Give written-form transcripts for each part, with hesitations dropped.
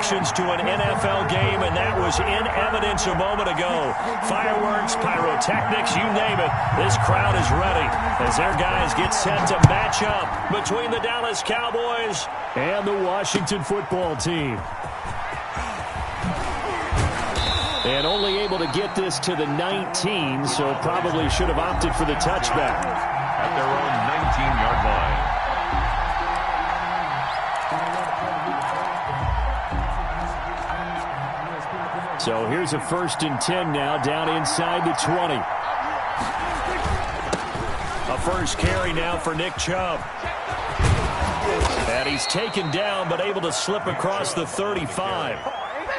emotions to an NFL game, and that was in evidence a moment ago. Fireworks, pyrotechnics, you name it. This crowd is ready as their guys get set to match up between the Dallas Cowboys and the Washington football team. And only able to get this to the 19, so probably should have opted for the touchback. At their own 19-yard line. So here's a 1st and 10 now, down inside the 20. A first carry now for Nick Chubb. And he's taken down, but able to slip across the 35.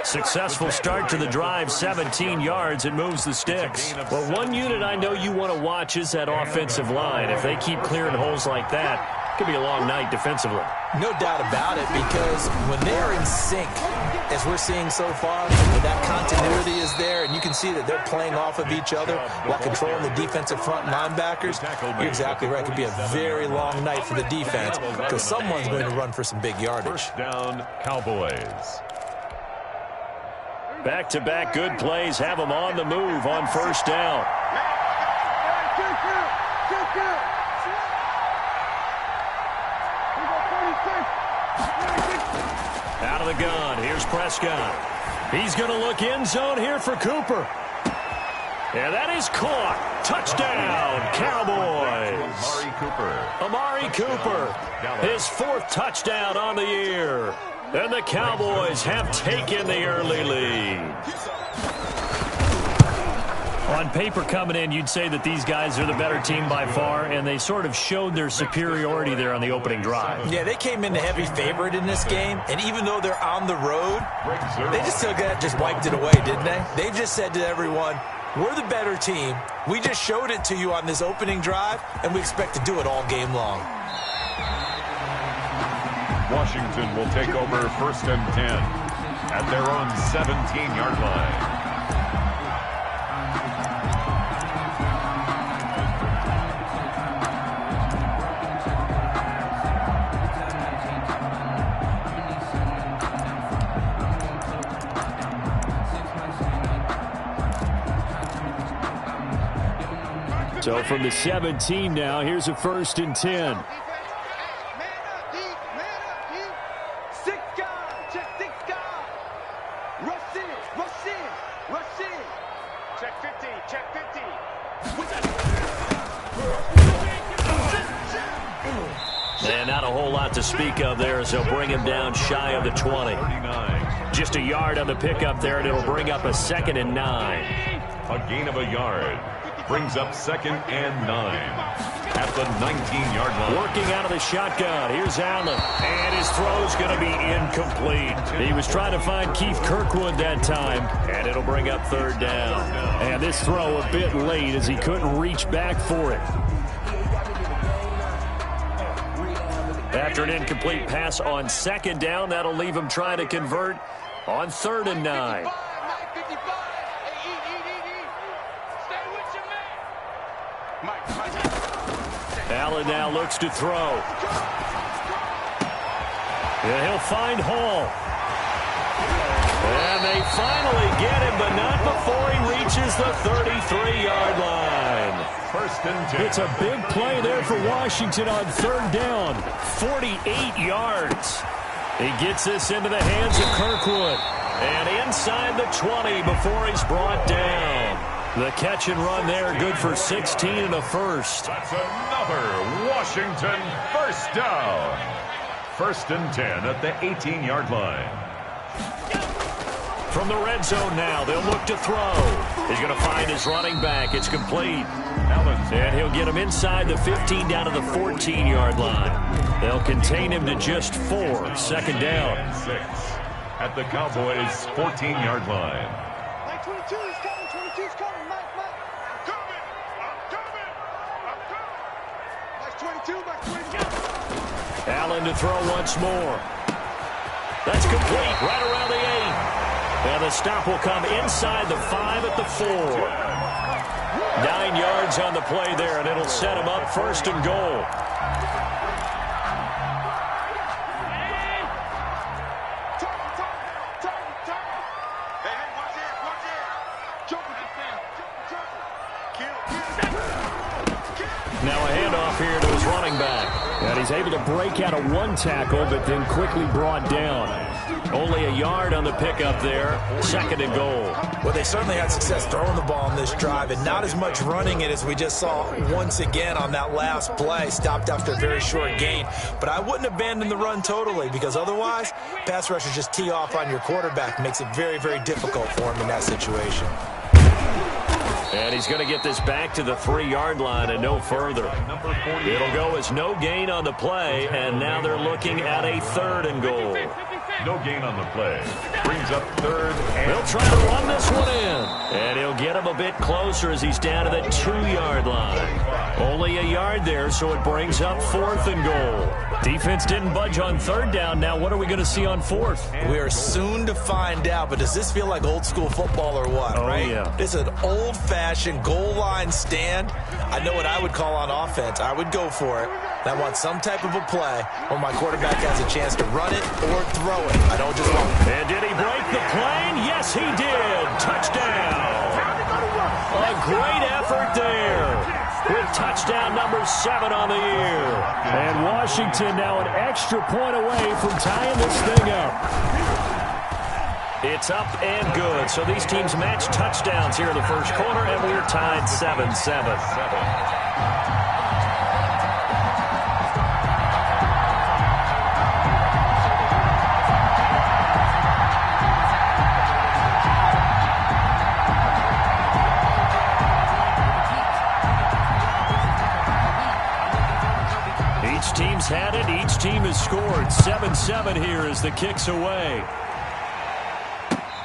Successful start to the drive, 17 yards, and moves the sticks. Well, one unit I know you want to watch is that offensive line. If they keep clearing holes like that, it could be a long night defensively. No doubt about it, because when they're in sync, as we're seeing so far, when that continuity is there, and you can see that they're playing off of each other while controlling the defensive front linebackers, you're exactly right. It could be a very long night for the defense because someone's going to run for some big yardage. First down, Cowboys. Back-to-back good plays have them on the move on first down. Out of the gun, here's Prescott. He's going to look end zone here for Cooper. And that is caught. Touchdown, Cowboys. Amari Cooper, his 4th touchdown on the year. And the Cowboys have taken the early lead. On paper coming in, you'd say that these guys are the better team by far, and they sort of showed their superiority there on the opening drive. Yeah, they came in the heavy favorite in this game, and even though they're on the road, they just wiped it away, didn't they? They just said to everyone, we're the better team. We just showed it to you on this opening drive, and we expect to do it all game long. Washington will take over 1st and 10 at their own 17-yard line. So from the 17 now, here's a 1st and 10. And not a whole lot to speak of there as they'll bring him down shy of the 20. Just a yard on the pickup there, and it'll bring up a 2nd and 9. A gain of a yard. Brings up 2nd and 9 at the 19-yard line. Working out of the shotgun. Here's Allen. And his throw's going to be incomplete. He was trying to find Keith Kirkwood that time. And it'll bring up 3rd down. And this throw a bit late as he couldn't reach back for it. After an incomplete pass on 2nd down, that'll leave him trying to convert on 3rd and 9. Allen now looks to throw. And he'll find Hall. And they finally get him, but not before he reaches the 33-yard line. 1st and 10. It's a big play there for Washington on 3rd down. 48 yards. He gets this into the hands of Kirkwood. And inside the 20 before he's brought down. The catch and run there, good for 16 and a 1st. That's another Washington 1st down. 1st and 10 at the 18-yard line. From the red zone now, they'll look to throw. He's going to find his running back. It's complete. And he'll get him inside the 15 down to the 14-yard line. They'll contain him to just 4. 2nd down. 6 at the Cowboys' 14-yard line. Mike 22 is coming. 22's coming. Mike. I'm coming. Mike 22. Allen to throw once more. That's complete right around the 8. And the stop will come inside the 5 at the 4. 9 yards on the play there, and it'll set him up 1st and goal. He's able to break out of one tackle, but then quickly brought down. Only a yard on the pickup there. 2nd and goal. Well, they certainly had success throwing the ball on this drive, and not as much running it as we just saw once again on that last play. Stopped after a very short gain. But I wouldn't abandon the run totally, because otherwise, pass rushers just tee off on your quarterback. Makes it very, very difficult for him in that situation. And he's going to get this back to the 3-yard line and no further. It'll go as no gain on the play, and now they're looking at a 3rd and goal. No gain on the play. Brings up 3rd and... They'll try to run this one in. And he'll get him a bit closer as he's down to the 2-yard line. Only a yard there, so it brings up 4th and goal. Defense didn't budge on 3rd down. Now what are we going to see on 4th? We are soon to find out, but does this feel like old school football or what, right? Yeah. This is an old-fashioned goal line stand. I know what I would call on offense. I would go for it. And I want some type of a play where my quarterback has a chance to run it or throw it. I don't just want... And did he break the plane? Yes, he did. Touchdown. A great effort there. With touchdown number 7 on the year. And Washington now an extra point away from tying this thing up. It's up and good. So these teams match touchdowns here in the first quarter, and we're tied 7-7. Each team's had it. Each team has scored. 7-7 here as the kick's away.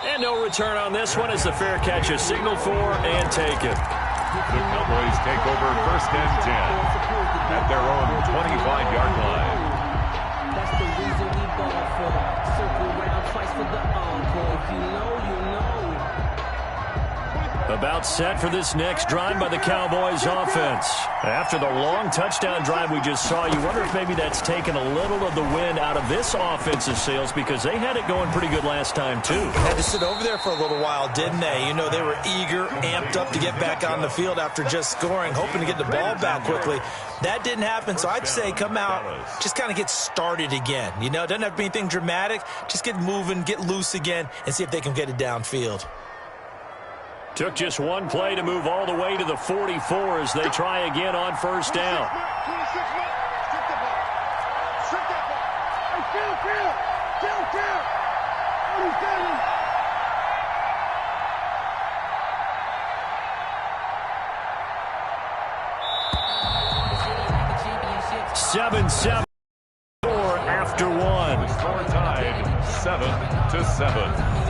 And no return on this one as the fair catch is signaled for and taken. The Cowboys take over 1st and 10 at their own 25-yard line. That's the reason we ball for. Circle round twice for the encore. If you know, you know. About set for this next drive by the Cowboys offense. After the long touchdown drive we just saw, you wonder if maybe that's taken a little of the wind out of this offensive sails, because they had it going pretty good last time too. Had to sit over there for a little while, didn't they? You know, they were eager, amped up to get back on the field after just scoring, hoping to get the ball back quickly. That didn't happen, so I'd say come out, just kind of get started again. You know, it doesn't have to be anything dramatic. Just get moving, get loose again, and see if they can get it downfield. Took just one play to move all the way to the 44 as they try again on 1st down. 7-7 after one. Score tied 7-7.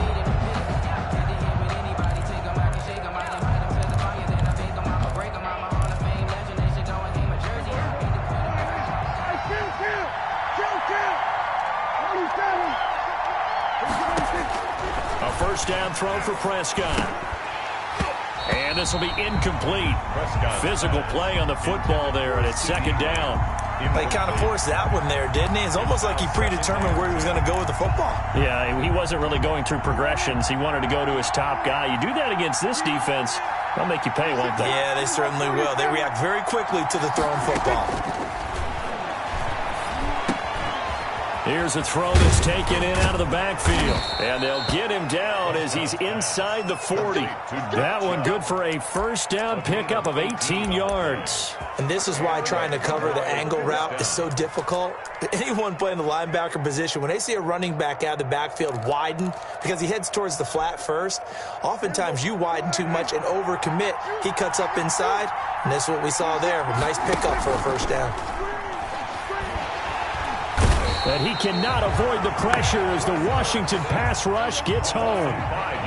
A 1st down throw for Prescott. And this will be incomplete. Physical play on the football there, and it's 2nd down. They kind of forced that one there, didn't he? It's almost like he predetermined where he was going to go with the football. Yeah, he wasn't really going through progressions. He wanted to go to his top guy. You do that against this defense, they'll make you pay, won't they? Yeah, they certainly will. They react very quickly to the thrown football. Here's a throw that's taken in out of the backfield. And they'll get him down as he's inside the 40. That one good for a 1st down pickup of 18 yards. And this is why trying to cover the angle route is so difficult. Anyone playing the linebacker position, when they see a running back out of the backfield widen, because he heads towards the flat first, oftentimes you widen too much and overcommit. He cuts up inside, and that's what we saw there. A nice pickup for a 1st down. But he cannot avoid the pressure as the Washington pass rush gets home.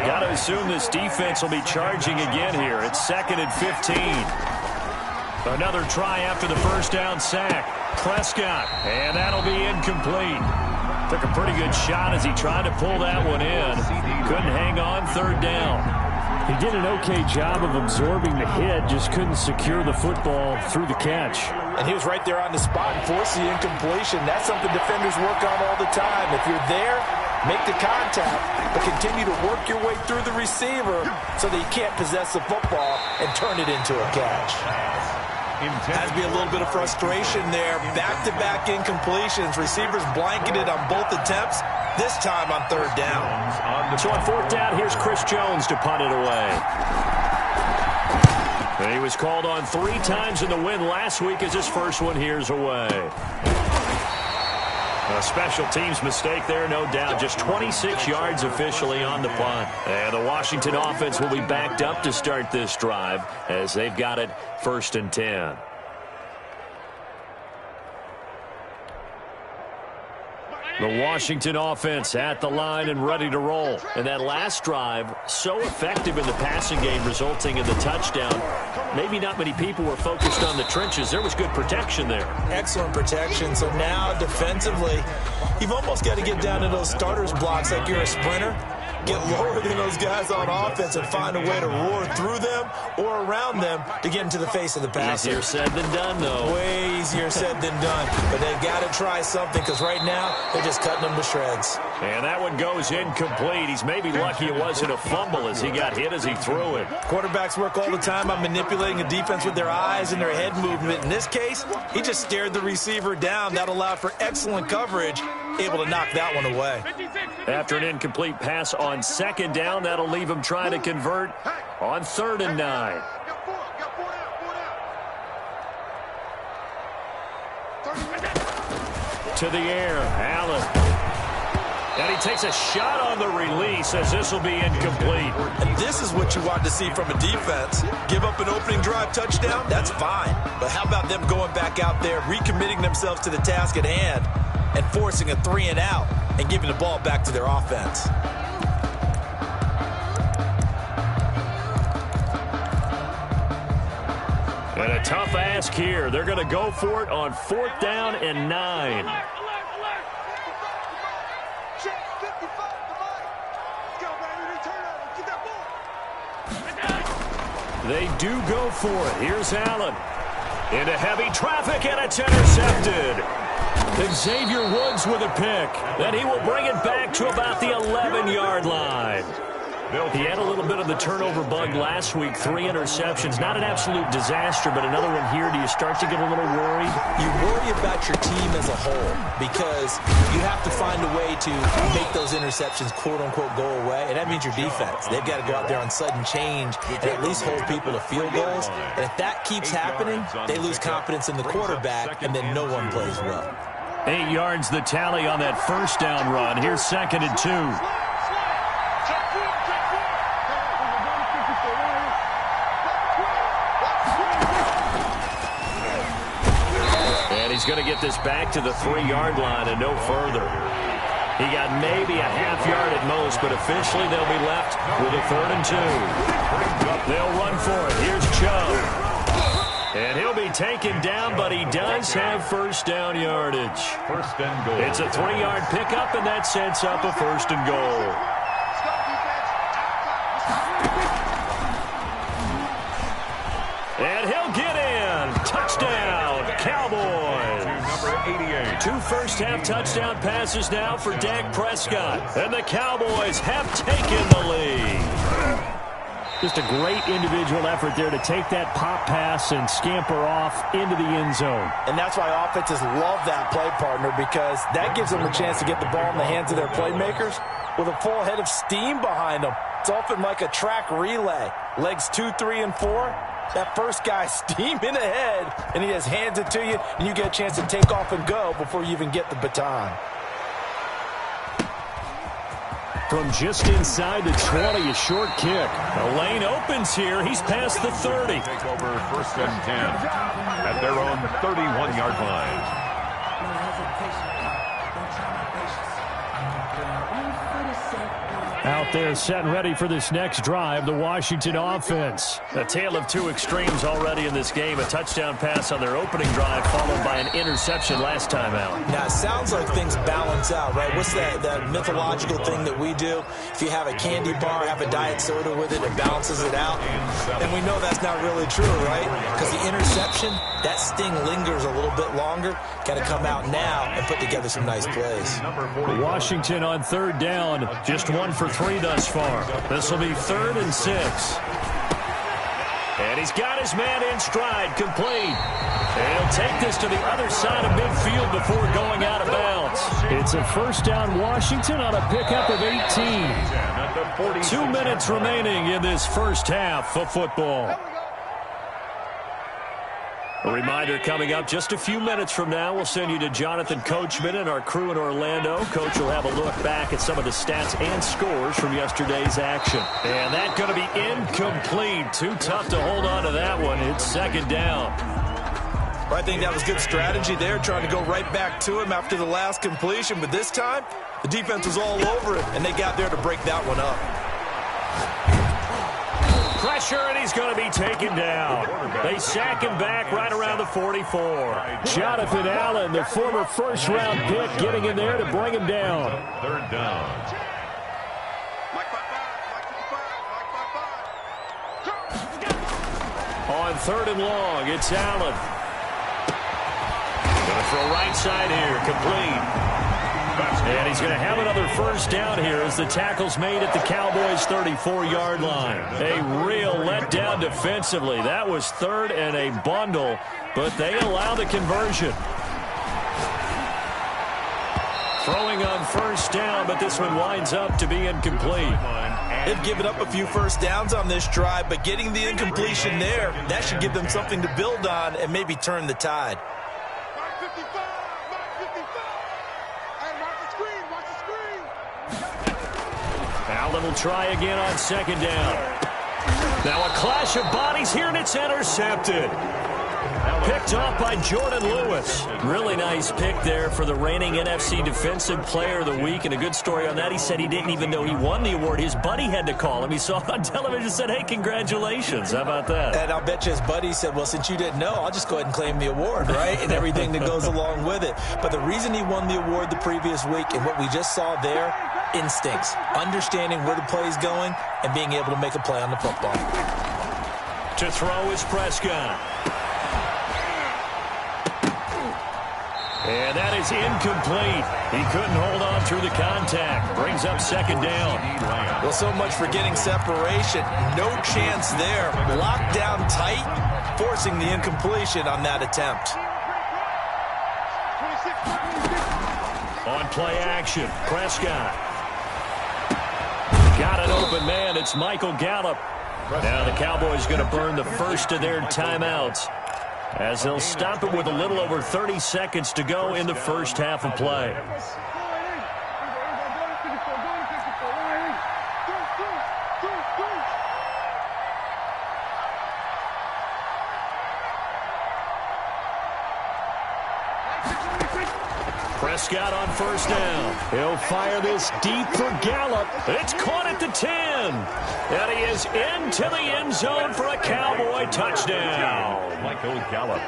Got to assume this defense will be charging again here. It's 2nd and 15. Another try after the 1st down sack. Prescott, and that'll be incomplete. Took a pretty good shot as he tried to pull that one in. Couldn't hang on 3rd down. He did an okay job of absorbing the hit, just couldn't secure the football through the catch. And he was right there on the spot and forced the incompletion. That's something defenders work on all the time. If you're there, make the contact, but continue to work your way through the receiver so that you can't possess the football and turn it into a catch. Has to be a little bit of frustration there. Back-to-back incompletions. Receivers blanketed on both attempts, this time on third down. So on fourth down, here's Chris Jones to punt it away. And he was called on 3 times in the win last week as his first one here's away. A special teams mistake there, no doubt. Just 26 yards officially on the punt. And the Washington offense will be backed up to start this drive as they've got it 1st and 10. The Washington offense at the line and ready to roll. And that last drive, so effective in the passing game, resulting in the touchdown. Maybe not many people were focused on the trenches. There was good protection there. Excellent protection. So now defensively, you've almost got to get down to those starters blocks like you're a sprinter. Get lower than those guys on offense and find a way to roar through them or around them to get into the face of the passer. Easier said than done, though. Way easier said than done. But they've got to try something because right now they're just cutting them to shreds. And that one goes incomplete. He's maybe lucky it wasn't a fumble as he got hit as he threw it. Quarterbacks work all the time on manipulating a defense with their eyes and their head movement. In this case, he just stared the receiver down. That allowed for excellent coverage, able to knock that one away. After an incomplete pass on 2nd down, that'll leave him trying to convert on 3rd and 9. To the air, Allen. And he takes a shot on the release as this will be incomplete. And this is what you want to see from a defense. Give up an opening drive touchdown, that's fine. But how about them going back out there, recommitting themselves to the task at hand, and forcing a 3-and-out and giving the ball back to their offense. And a tough ask here. They're going to go for it on 4th down and 9. They do go for it. Here's Allen. Into heavy traffic, and it's intercepted. Xavier Woods with a pick. Then he will bring it back to about the 11-yard line. He had a little bit of the turnover bug last week, 3 interceptions. Not an absolute disaster, but another one here. Do you start to get a little worried? You worry about your team as a whole because you have to find a way to make those interceptions, quote-unquote, go away, and that means your defense. They've got to go out there on sudden change and at least hold people to field goals. And if that keeps happening, they lose confidence in the quarterback, and then no one plays well. 8 yards the tally on that 1st down run. Here's 2nd and 2. He's going to get this back to the 3-yard line and no further. He got maybe a half yard at most, but officially they'll be left with a 3rd and 2. They'll run for it. Here's Chubb. And he'll be taken down, but he does have 1st down yardage. 1st and goal. It's a 3-yard pickup, and that sets up a 1st and goal. And he'll get in. Touchdown, Cowboys. 2 first-half touchdown passes now for Dak Prescott. And the Cowboys have taken the lead. Just a great individual effort there to take that pop pass and scamper off into the end zone. And that's why offenses love that play, partner, because that gives them a chance to get the ball in the hands of their playmakers with a full head of steam behind them. It's often like a track relay. Legs 2, 3, and 4. That first guy steaming ahead, and he just hands it to you, and you get a chance to take off and go before you even get the baton. From just inside the 20, a short kick. The lane opens here. He's past the 30. Take over 1st and 10 at their own 31-yard line. Out there set and ready for this next drive, the Washington offense. A tale of 2 extremes already in this game. A touchdown pass on their opening drive followed by an interception last time out. Now, it sounds like things balance out, right? What's that mythological thing that we do? If you have a candy bar, have a diet soda with it, it balances it out. And we know that's not really true, right? Because the interception, that sting lingers a little bit longer. Got to come out now and put together some nice plays. Washington on 3rd down, just 1 for 3 thus far. This will be 3rd and 6. And he's got his man in stride, complete. And he'll take this to the other side of midfield before going out of bounds. It's a first down, Washington, on a pickup of 18. 2 minutes remaining in this first half of football. A reminder coming up just a few minutes from now, we'll send you to Jonathan Coachman and our crew in Orlando. Coach will have a look back at some of the stats and scores from yesterday's action. And that's going to be incomplete. Too tough to hold on to that one. It's second down. I think that was good strategy there, trying to go right back to him after the last completion. But this time, the defense was all over him, and they got there to break that one up. Pressure, and he's going to be taken down. They sack him back right around the 44. Jonathan Allen, the former first-round pick, getting in there to bring him down. Third down. On third and long, it's Allen. Going to throw right side here, complete. And he's going to have another first down here as the tackle's made at the Cowboys' 34-yard line. A real letdown defensively. That was third and a bundle, but they allow the conversion. Throwing on first down, but this one winds up to be incomplete. They've given up a few first downs on this drive, but getting the incompletion there, that should give them something to build on and maybe turn the tide. Allen will try again on second down. Now a clash of bodies here, and it's intercepted. Picked off by Jordan Lewis. Really nice pick there for the reigning NFC Defensive Player of the Week. And a good story on that, he said he didn't even know he won the award. His buddy had to call him. He saw it on television and said, hey, congratulations. How about that? And I'll bet you his buddy said, well, since you didn't know, I'll just go ahead and claim the award, right? And everything that goes along with it. But the reason he won the award the previous week and what we just saw there, instincts, understanding where the play is going and being able to make a play on the football. To throw is Prescott. And that is incomplete. He couldn't hold on through the contact. Brings up second down. Well, so much for getting separation. No chance there. Locked down tight, forcing the incompletion on that attempt. On play action, Prescott. Got an open man. It's Michael Gallup. Now the Cowboys going to burn the first of their timeouts, as they'll stop it with a little over 30 seconds to go in the first half of play. Prescott on first down. He'll fire this deep for Gallup. It's caught at the 10. And he is into the end zone for a Cowboy touchdown. Michael Gallup.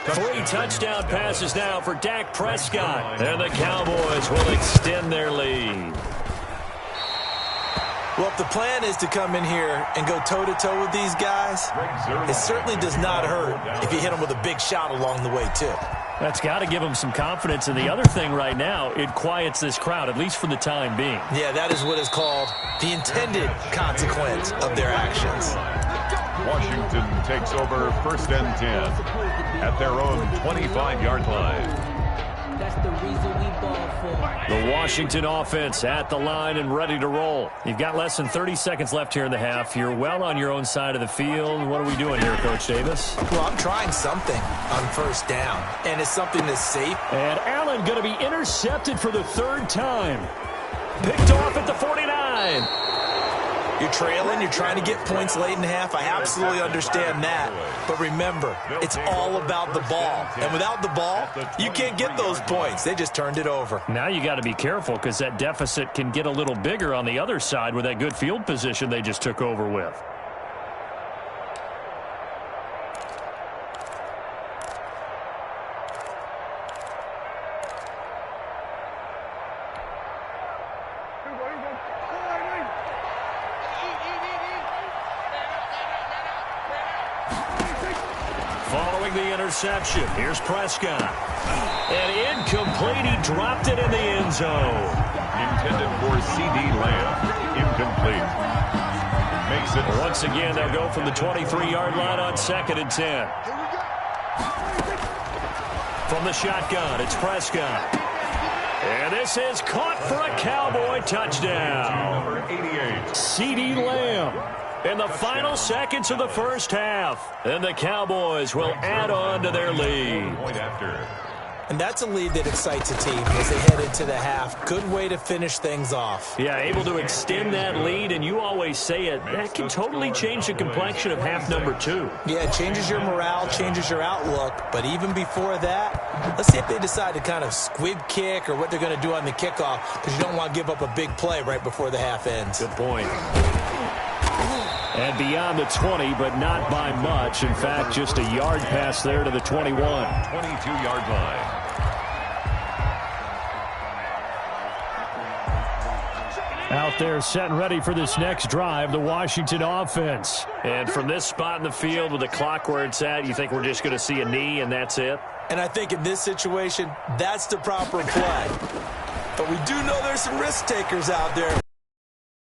3 touchdown passes now for Dak Prescott. And the Cowboys will extend their lead. Well, if the plan is to come in here and go toe-to-toe with these guys, it certainly does not hurt if you hit them with a big shot along the way, too. That's got to give them some confidence. And the other thing right now, it quiets this crowd, at least for the time being. Yeah, that is what is called the intended consequence of their actions. Washington takes over first and 10 at their own 25-yard line. That's the reason we ball for. The Washington offense at the line and ready to roll. You've got less than 30 seconds left here in the half. You're well on your own side of the field. What are we doing here, Coach Davis? Well, I'm trying something on first down, and it's something that's safe. And Allen going to be intercepted for the third time. Picked off at the 49. You're trailing, you're trying to get points late in the half. I absolutely understand that. But remember, it's all about the ball. And without the ball, you can't get those points. They just turned it over. Now you got to be careful because that deficit can get a little bigger on the other side with that good field position they just took over with. Interception. Here's Prescott. And incomplete. He dropped it in the end zone. Intended for C.D. Lamb. Incomplete. Makes takes it. Once again, they'll go from the 23-yard line on 2nd and 10. From the shotgun, it's Prescott. And this is caught for a Cowboy touchdown. Number 88. CeeDee Lamb in the final seconds of the first half. And the Cowboys will add on to their lead. Point after. And that's a lead that excites a team as they head into the half. Good way to finish things off. Yeah, able to extend that lead, and you always say it, that can totally change the complexion of half number 2. Yeah, it changes your morale, changes your outlook. But even before that, let's see if they decide to kind of squib kick or what they're going to do on the kickoff, because you don't want to give up a big play right before the half ends. Good point. And beyond the 20, but not by much. In fact, just a yard pass there to the 21. 22-yard line. Out there set and ready for this next drive, the Washington offense. And from this spot in the field with the clock where it's at, you think we're just going to see a knee and that's it? And I think in this situation, that's the proper play. But we do know there's some risk takers out there.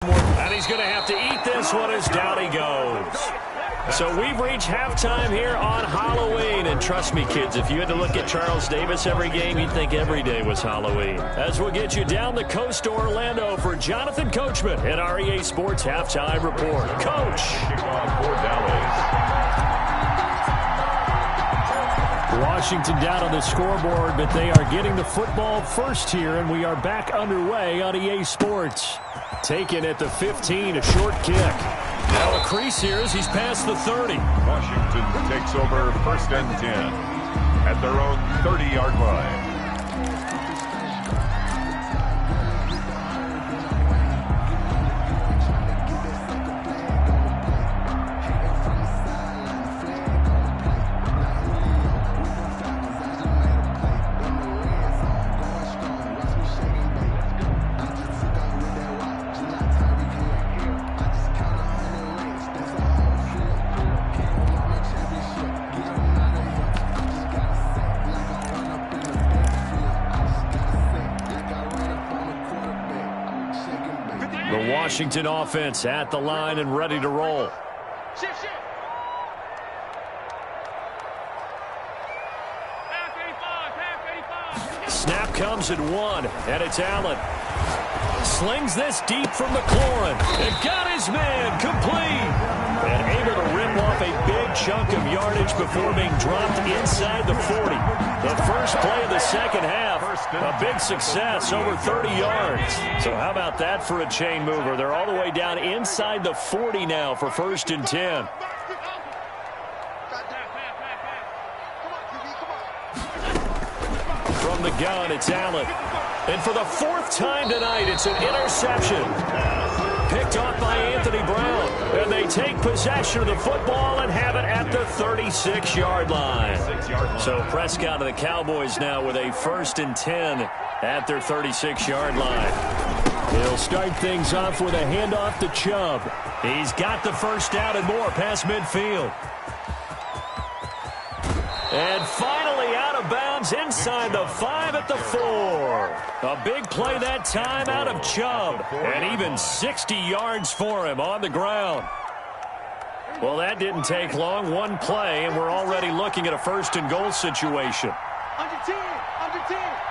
And he's going to have to eat this one as down he goes. So we've reached halftime here on Halloween. And trust me, kids, if you had to look at Charles Davis every game, you'd think every day was Halloween. As we'll get you down the coast to Orlando for Jonathan Coachman at our EA Sports Halftime Report. Coach. Kickoff for Dallas. Washington down on the scoreboard, but they are getting the football first here, and we are back underway on EA Sports. Taken at the 15, a short kick. Now a crease here as he's past the 30. Washington takes over 1st and 10 at their own 30-yard line. Washington offense at the line and ready to roll. Snap comes at 1, and it's Allen. Slings this deep from McLaurin. And got his man complete. And able to rip off a big chunk of yardage before being dropped inside the 40. The first play of the second half, a big success, over 30 yards. So how about that for a chain mover? They're all the way down inside the 40 now for 1st and 10. From the gun, it's Allen. And for the 4th time tonight, it's an interception. Picked off by Anthony Brown. And they take possession of the football and have it at the 36-yard line. So Prescott of the Cowboys now with a 1st and 10 at their 36-yard line. They'll start things off with a handoff to Chubb. He's got the first down and more past midfield. And finally out of bounds inside the 5 at the 4. A big play that time out of Chubb. And even 60 yards for him on the ground. Well, that didn't take long. One play, and we're already looking at a 1st and goal situation. Under 10,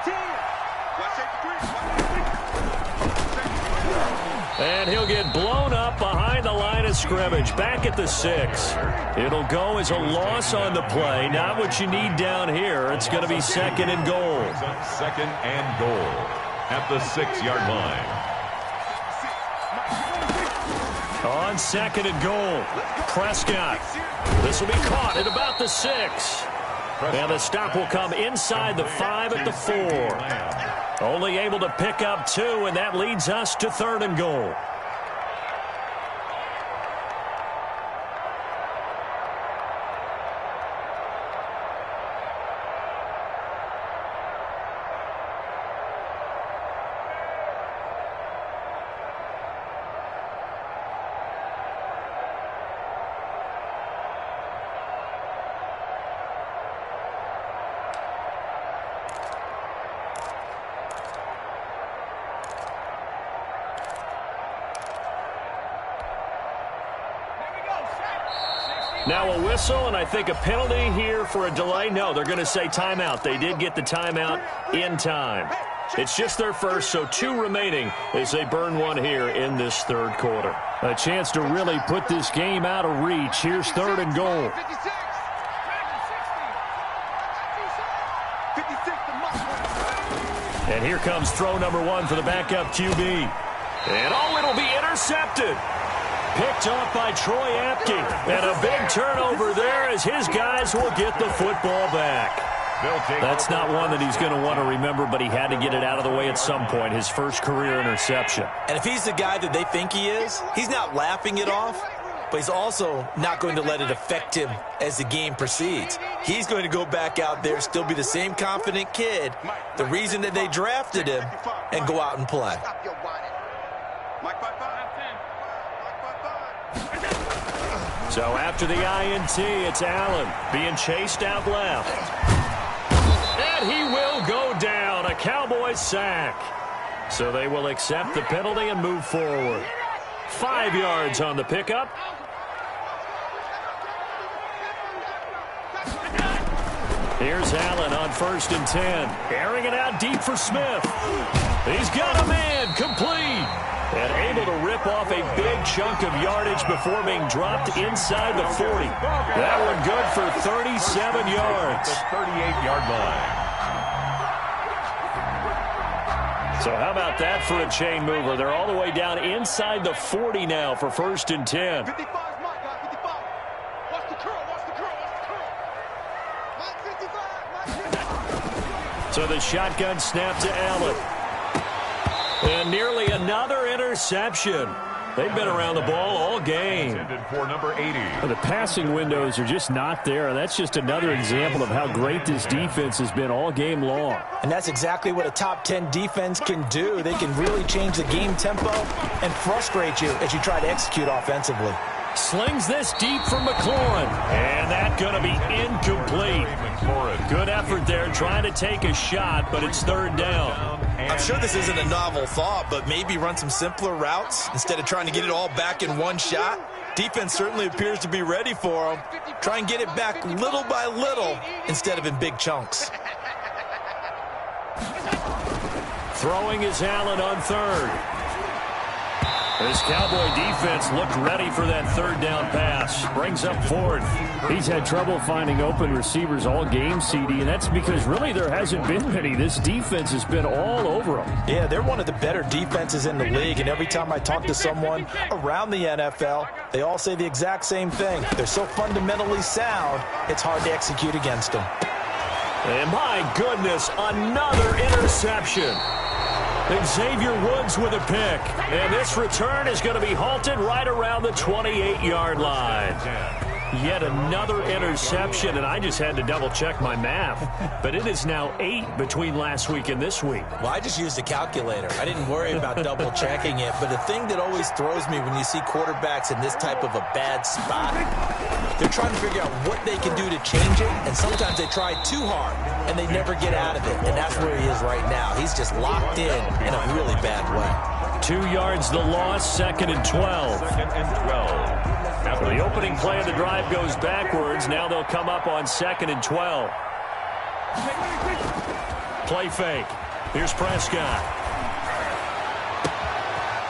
10. And he'll get blown up behind the line of scrimmage, back at the 6. It'll go as a loss on the play. Not what you need down here. It's going to be 2nd and goal. 2nd and goal at the 6-yard line. On 2nd and goal, Prescott. This will be caught at about the 6. And the stop will come inside the 5 at the 4. Only able to pick up 2, and that leads us to 3rd and goal. Now a whistle, and I think a penalty here for a delay. No, they're going to say timeout. They did get the timeout in time. It's just their first, so 2 remaining as they burn one here in this third quarter. A chance to really put this game out of reach. Here's 3rd and goal. And here comes throw number 1 for the backup QB. And it'll be intercepted. Picked off by Troy Apke. And a big turnover there as his guys will get the football back. That's not one that he's going to want to remember, but he had to get it out of the way at some point, his first career interception. And if he's the guy that they think he is, he's not laughing it off, but he's also not going to let it affect him as the game proceeds. He's going to go back out there, still be the same confident kid, the reason that they drafted him, and go out and play. So after the INT, it's Allen being chased out left. And he will go down, a Cowboys sack. So they will accept the penalty and move forward. 5 yards on the pickup. Here's Allen on 1st and 10. Airing it out deep for Smith. He's got a man, complete. And able to rip off a big chunk of yardage before being dropped inside the 40. That one good for 37 yards. The 38-yard line. So how about that for a chain mover? They're all the way down inside the 40 now for 1st and 10. 55 is my guy, 55. Watch the curl, watch the curl, watch the curl. Mike 55, Mike 55. So the shotgun snap to Allen. And nearly another interception. They've been around the ball all game. Intended for number 80. The passing windows are just not there. That's just another example of how great this defense has been all game long. And that's exactly what a top 10 defense can do. They can really change the game tempo and frustrate you as you try to execute offensively. Slings this deep for McLaurin. And that's going to be incomplete. Good effort there trying to take a shot, but it's 3rd down. I'm sure this isn't a novel thought, but maybe run some simpler routes instead of trying to get it all back in one shot. Defense certainly appears to be ready for them. Try and get it back little by little instead of in big chunks. Throwing is Allen on 3rd. This Cowboy defense looked ready for that 3rd down pass. Brings up 4th. He's had trouble finding open receivers all game, CD, and that's because really there hasn't been many. This defense has been all over them. Yeah, they're one of the better defenses in the league, and every time I talk to someone around the NFL, they all say the exact same thing. They're so fundamentally sound, it's hard to execute against them. And my goodness, another interception. Xavier Woods with a pick. And this return is going to be halted right around the 28-yard line. Yet another interception, and I just had to double-check my math. But it is now 8 between last week and this week. Well, I just used a calculator. I didn't worry about double-checking it. But the thing that always throws me when you see quarterbacks in this type of a bad spot, they're trying to figure out what they can do to change it, and sometimes they try too hard, and they never get out of it. And that's where he is right now. He's just locked in a really bad way. 2 yards the loss, 2nd and 12. 2nd and 12. After the opening play of the drive goes backwards, now they'll come up on 2nd and 12. Play fake. Here's Prescott.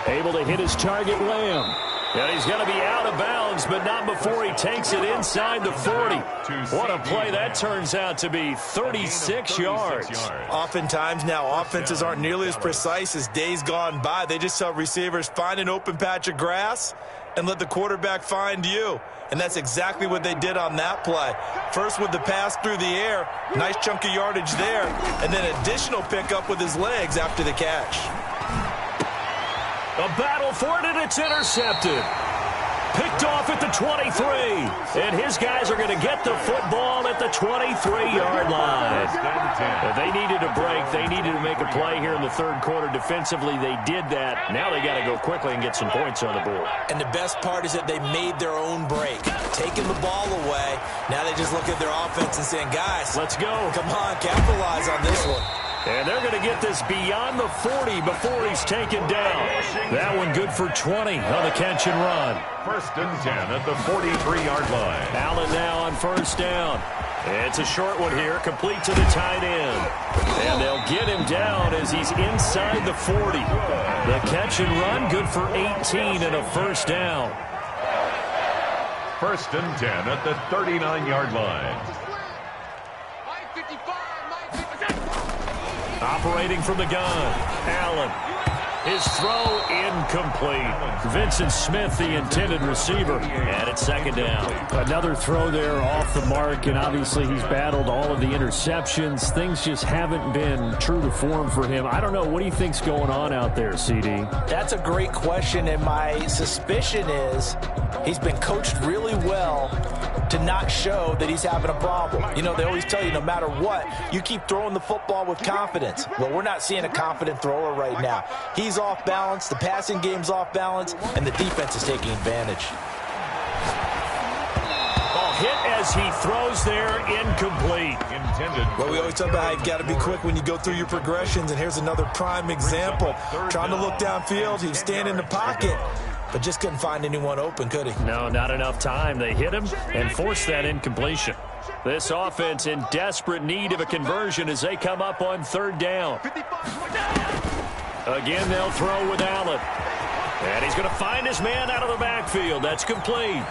Able to hit his target, Lamb. And he's going to be out of bounds, but not before he takes it inside the 40. What a play that turns out to be, 36 yards. Oftentimes now, offenses aren't nearly as precise as days gone by. They just tell receivers, find an open patch of grass and let the quarterback find you. And that's exactly what they did on that play. First with the pass through the air, nice chunk of yardage there, and then additional pickup with his legs after the catch. A battle for it, and it's intercepted. Picked off at the 23. And his guys are going to get the football at the 23-yard line. They needed a break. They needed to make a play here in the third quarter. Defensively, they did that. Now they got to go quickly and get some points on the board. And the best part is that they made their own break. Taking the ball away. Now they just look at their offense and saying, guys, let's go. Come on, capitalize on this one. And they're going to get this beyond the 40 before he's taken down. That one good for 20 on the catch and run. 1st and 10 at the 43-yard line. Allen now on 1st down. It's a short one here, complete to the tight end. And they'll get him down as he's inside the 40. The catch and run good for 18 and a 1st down. 1st and 10 at the 39-yard line. Operating from the gun, Allen. His throw incomplete. Vincent Smith, the intended receiver, and it's 2nd down. Another throw there off the mark, and obviously he's battled all of the interceptions. Things just haven't been true to form for him. I don't know. What do you think's going on out there, CD? That's a great question, and my suspicion is he's been coached really well to not show that he's having a problem. You know, they always tell you no matter what, you keep throwing the football with confidence. Well, we're not seeing a confident thrower right now. He's off balance, the passing game's off balance, and the defense is taking advantage. Ball hit as he throws there, incomplete. Intended. Well, we always talk about how you've got to be quick when you go through your progressions, and here's another prime example. Trying to look downfield, he was standing in the pocket, but just couldn't find anyone open, could he? No, not enough time. They hit him and forced that incompletion. This offense in desperate need of a conversion as they come up on 3rd down. Again, they'll throw with Allen. And he's going to find his man out of the backfield. That's complete.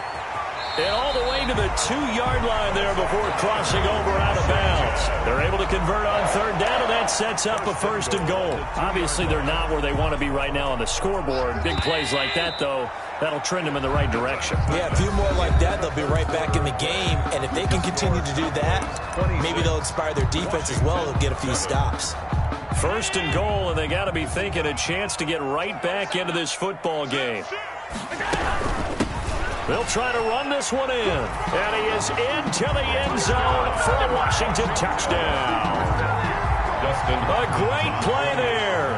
And all the way to the 2-yard line there before crossing over out of bounds. They're able to convert on 3rd down, and that sets up a 1st and goal. Obviously, they're not where they want to be right now on the scoreboard. Big plays like that, though, that'll trend them in the right direction. Yeah, a few more like that, they'll be right back in the game. And if they can continue to do that, maybe they'll inspire their defense as well. They'll get a few stops. 1st and goal, and they got to be thinking a chance to get right back into this football game. They'll try to run this one in. And he is into the end zone for a Washington touchdown. A great play there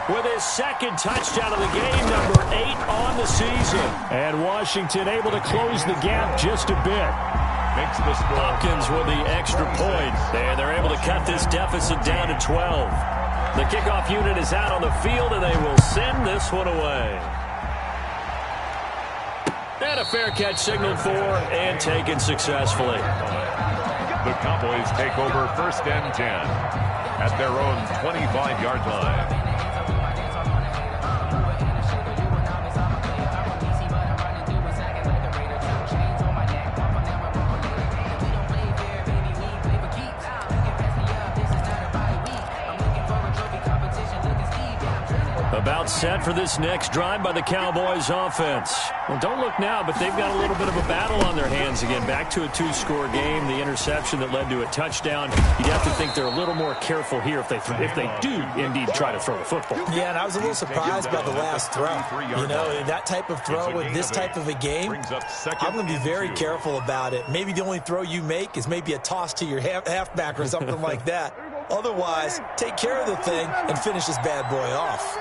with his 2nd touchdown of the game, number 8 on the season. And Washington able to close the gap just a bit. Makes the score. Hopkins with the extra point. They're able to cut this deficit down to 12. The kickoff unit is out on the field, and they will send this one away. And a fair catch signaled for and taken successfully. The Cowboys take over 1st and 10 at their own 25-yard line. About set for this next drive by the Cowboys offense. Well, don't look now, but they've got a little bit of a battle on their hands again. Back to a 2-score game. The interception that led to a touchdown. You'd have to think they're a little more careful here if they do indeed try to throw the football. Yeah, and I was a little surprised by the last throw. You know, that type of throw with this type of a game, I'm going to be very careful about it. Maybe the only throw you make is maybe a toss to your halfback or something like that. Otherwise, take care of the thing and finish this bad boy off.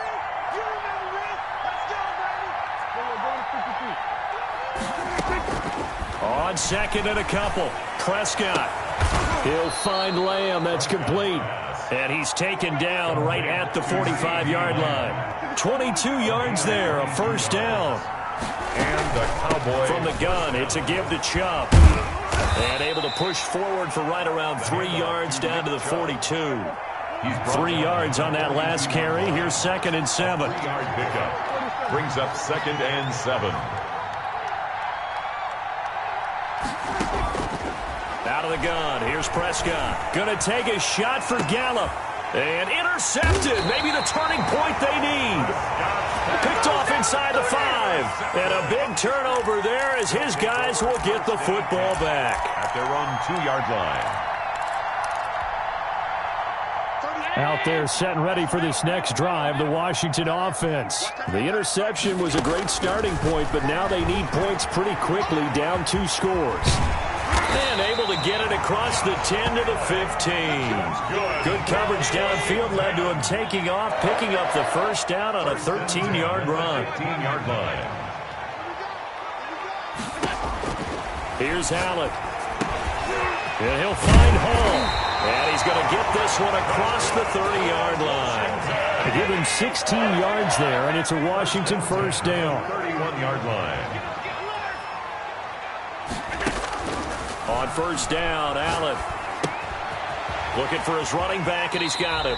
On 2nd and a couple, Prescott. He'll find Lamb. That's complete. And he's taken down right at the 45-yard line. 22 yards there, a 1st down. And the Cowboys. From the gun, it's a give to Chubb. And able to push forward for right around 3 yards down to the 42. 3 yards on that last carry. Here's 2nd and 7. 3-yard pickup. Brings up 2nd and 7. Out of the gun, here's Prescott. Gonna take a shot for Gallup. And intercepted. Maybe the turning point they need. Picked off inside the 5. And a big turnover there as his guys will get the football back. At their own 2-yard line. Out there set and ready for this next drive, the Washington offense. The interception was a great starting point, but now they need points pretty quickly, down 2 scores. And able to get it across the 10 to the 15. Good coverage downfield led to him taking off, picking up the 1st down on a 13-yard run. 13-yard line. Here's Allen. And he'll find Hall. And he's going to get this one across the 30-yard line. They give him 16 yards there, and it's a Washington first down. 31-yard line. On first down, Allen looking for his running back, and he's got him.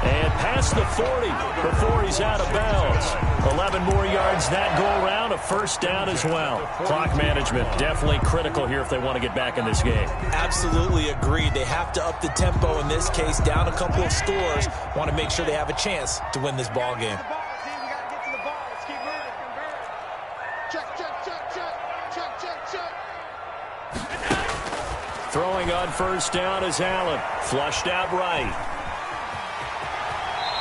And past the 40 before he's out of bounds. 11 more yards that go around, a first down as well. Clock management definitely critical here if they want to get back in this game. Absolutely agreed. They have to up the tempo in this case, down a couple of scores. Want to make sure they have a chance to win this ball game. Throwing on first down is Allen. Flushed out right.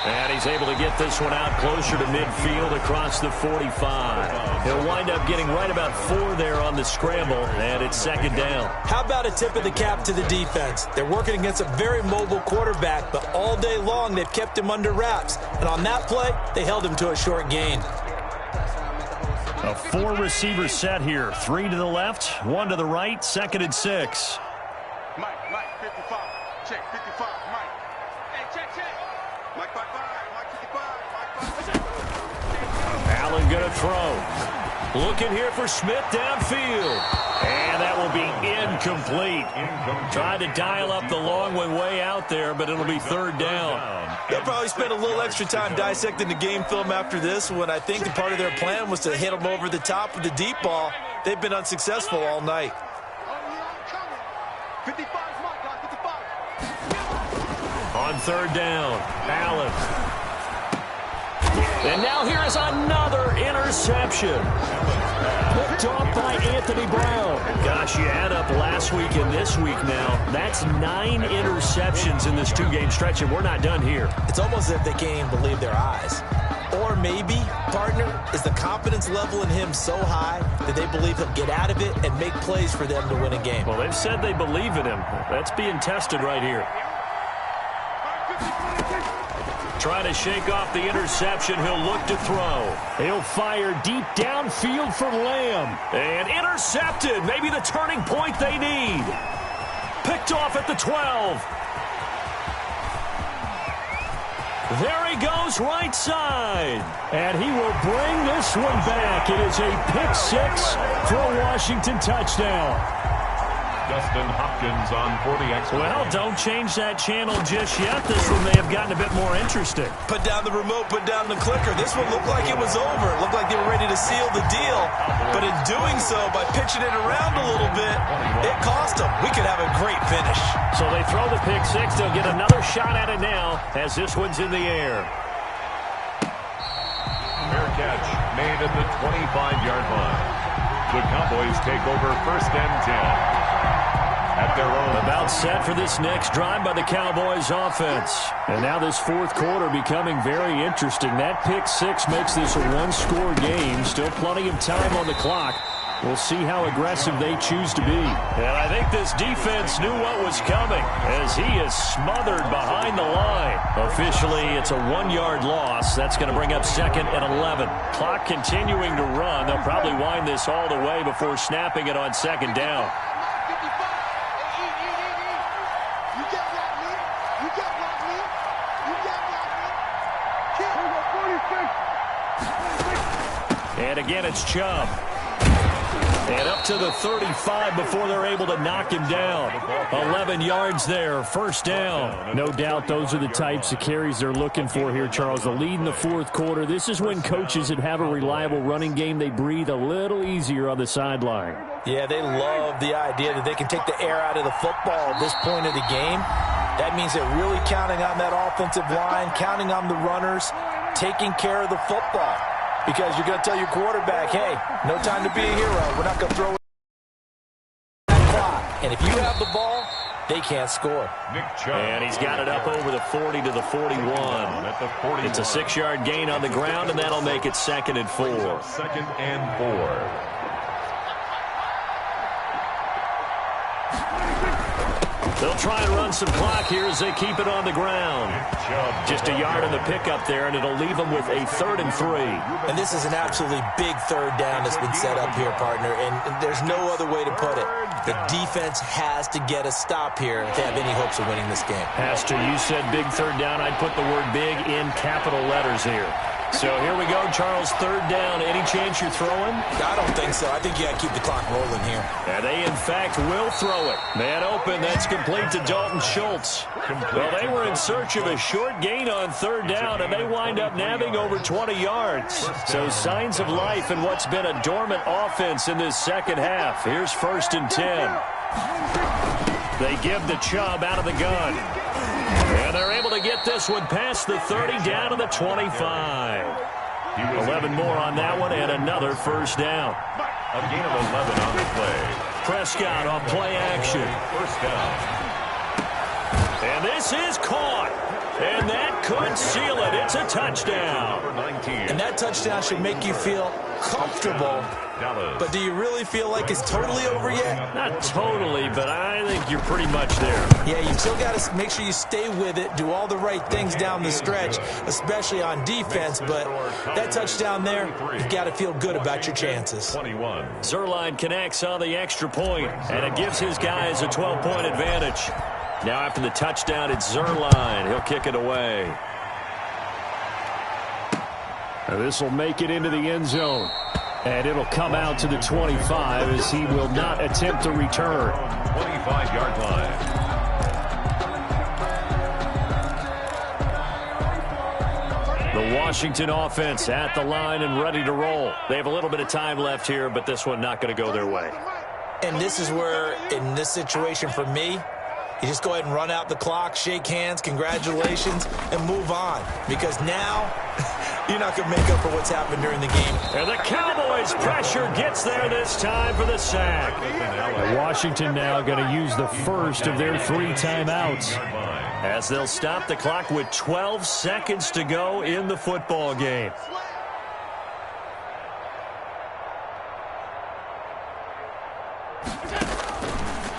And he's able to get this one out closer to midfield across the 45. He'll wind up getting right about 4 there on the scramble, and it's second down. How about a tip of the cap to the defense? They're working against a very mobile quarterback, but all day long they've kept him under wraps. And on that play, they held him to a short gain. A 4-receiver set here. 3 to the left, 1 to the right, 2nd and 6. Mike, 55. Check, 55, Mike. Hey, check. Mike 55, Mike 55, Mike 55. Allen going to throw. Looking here for Smith downfield. And that will be incomplete. Trying to dial up the long one way out there, but it'll be third down. They'll probably spend a little extra time dissecting the game film after this when I think the part of their plan was to hit them over the top with the deep ball. They've been unsuccessful all night. 55 is Mike, guys, 55. On third down, Allen. And now here is another interception. Picked off by Anthony Brown. Gosh, you add up last week and this week now. That's 9 interceptions in this 2-game stretch, and we're not done here. It's almost as if they can't even believe their eyes. Or maybe, partner, is the confidence level in him so high that they believe he'll get out of it and make plays for them to win a game. Well, they've said they believe in him. That's being tested right here. Trying to shake off the interception. He'll look to throw. He'll fire deep downfield for Lamb. And intercepted. Maybe the turning point they need. Picked off at the 12. There he goes, right side. And he will bring this one back. It is a pick 6 for a Washington touchdown. Dustin Hopkins on for the extra. Well, don't change that channel just yet. This one may have gotten a bit more interesting. Put down the remote, put down the clicker. This one looked like it was over. It looked like they were ready to seal the deal. But in doing so, by pitching it around a little bit, it cost them. We could have a great finish. So they throw the pick 6. They'll get another shot at it now as this one's in the air. Fair catch made at the 25-yard line. The Cowboys take over first and 10. At their own. About set for this next drive by the Cowboys offense. And now this fourth quarter becoming very interesting. That pick 6 makes this a 1-score game. Still plenty of time on the clock. We'll see how aggressive they choose to be. And I think this defense knew what was coming as he is smothered behind the line. Officially, it's a 1-yard loss. That's going to bring up 2nd and 11. Clock continuing to run. They'll probably wind this all the way before snapping it on 2nd down. And again, it's Chubb. And up to the 35 before they're able to knock him down. 11 yards there, first down. No doubt those are the types of carries they're looking for here, Charles. The lead in the fourth quarter. This is when coaches that have a reliable running game, they breathe a little easier on the sideline. Yeah, they love the idea that they can take the air out of the football at this point of the game. That means they're really counting on that offensive line, counting on the runners, taking care of the football. Because you're going to tell your quarterback, hey, no time to be a hero. We're not going to throw it that clock. And if you have the ball, they can't score. Nick Chubb. And he's got it up over the 40 to the 41. At the 41. It's a 6-yard gain on the ground, and that'll make it 2nd and 4. 2nd and 4. They'll try and run some clock here as they keep it on the ground. Just a yard on the pickup there, and it'll leave them with a 3rd and 3. And this is an absolutely big 3rd down that's been set up here, partner, and there's no other way to put it. The defense has to get a stop here if they have any hopes of winning this game. Pastor, you said big 3rd down. I'd put the word big in capital letters here. So here we go, Charles, 3rd down. Any chance you're throwing? I don't think so. I think you got to keep the clock rolling here. And they, in fact, will throw it. Man open, that's complete to Dalton Schultz. Well, they were in search of a short gain on 3rd down, and they wind up nabbing over 20 yards. So signs of life in what's been a dormant offense in this second half. Here's 1st and 10. They give the Chubb out of the gun. And they're able to get this one past the 30 down to the 25. 11 more on that one and another 1st down. A gain of 11 on the play. Prescott on play action. 1st down. And this is caught. And that could seal it. It's a touchdown. Number 19. And that touchdown should make you feel comfortable. But do you really feel like it's totally over yet? Not totally, but I think you're pretty much there. Yeah, you still got to make sure you stay with it, do all the right things down the stretch, especially on defense. But that touchdown there, you've got to feel good about your chances. 21. Zerline connects on the extra point, and it gives his guys a 12-point advantage. Now after the touchdown, it's Zerline. He'll kick it away. This will make it into the end zone. And it'll come out to the 25 as he will not attempt to return. 25-yard line. The Washington offense at the line and ready to roll. They have a little bit of time left here, but this one not going to go their way. And this is where, in this situation for me, you just go ahead and run out the clock, shake hands, congratulations, and move on. Because now, you're not going to make up for what's happened during the game. And the Cowboys' pressure gets there this time for the sack. Washington now going to use the first of their 3 timeouts, as they'll stop the clock with 12 seconds to go in the football game.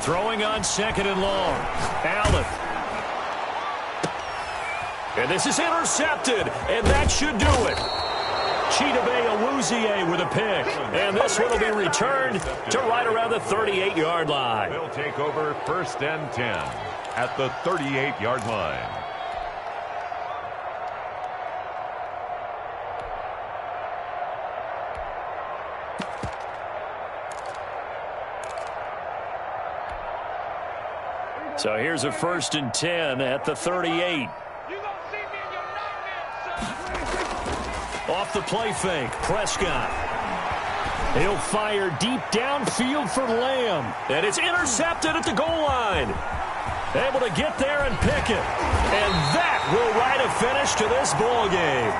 Throwing on 2nd and long. Allen. And this is intercepted, and that should do it. Chidobe Awuzie with a pick, and this one will be returned to right around the 38-yard line. They'll take over 1st and 10 at the 38-yard line. So here's a 1st and 10 at the 38. Off the play fake, Prescott. He'll fire deep downfield for Lamb. And it's intercepted at the goal line. Able to get there and pick it. And that will write a finish to this ball game.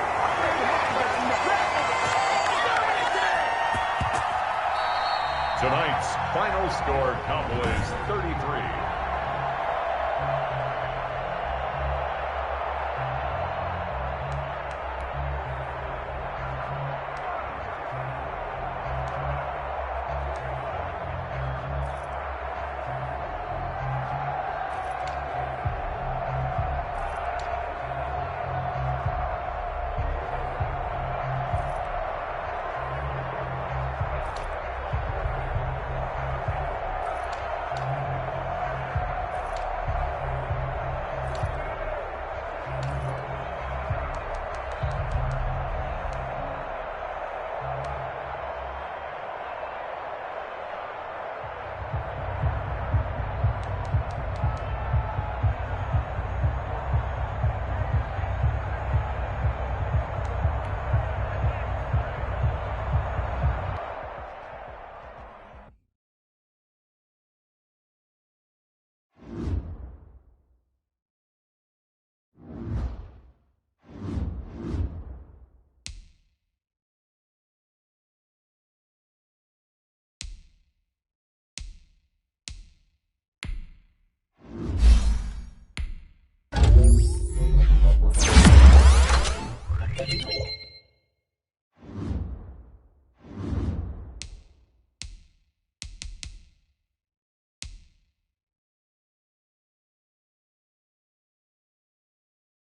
Tonight's final score, Cowboys 33,